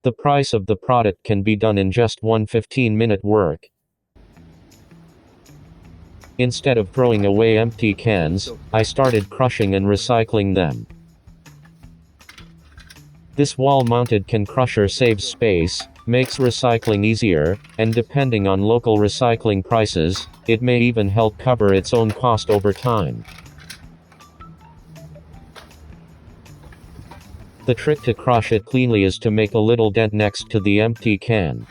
The price of the product can be done in just one 15-minute work. Instead of throwing away empty cans, I started crushing and recycling them. This wall-mounted can crusher saves space, makes recycling easier, and depending on local recycling prices, it may even help cover its own cost over time. The trick to crush it cleanly is to make a little dent next to the empty can.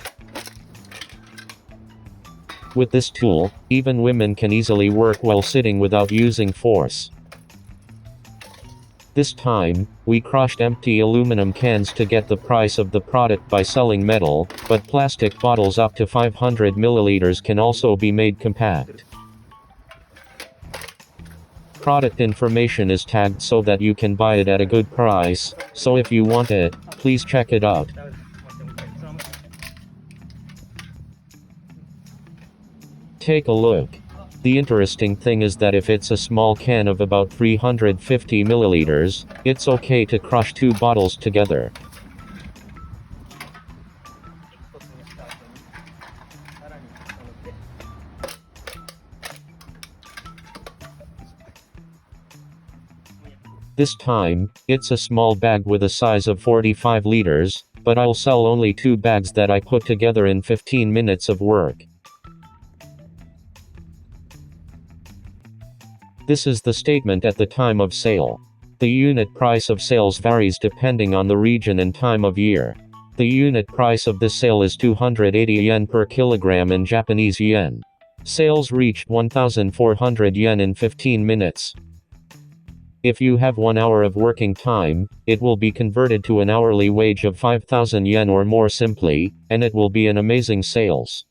With this tool, even women can easily work while sitting without using force. This time, we crushed empty aluminum cans to get the price of the product by selling metal, but plastic bottles up to 500 milliliters can also be made compact. Product information is tagged so that you can buy it at a good price, so if you want it, please check it out. Take a look. The interesting thing is that if it's a small can of about 350 milliliters, it's okay to crush 2 bottles together. This time, it's a small bag with a size of 45 liters, but I'll sell only 2 bags that I put together in 15 minutes of work. This is the statement at the time of sale. The unit price of sales varies depending on the region and time of year. The unit price of this sale is 280 yen per kilogram in Japanese yen. Sales reached 1,400 yen in 15 minutes. If you have 1 hour of working time, it will be converted to an hourly wage of 5,000 yen or more simply, and it will be an amazing sales.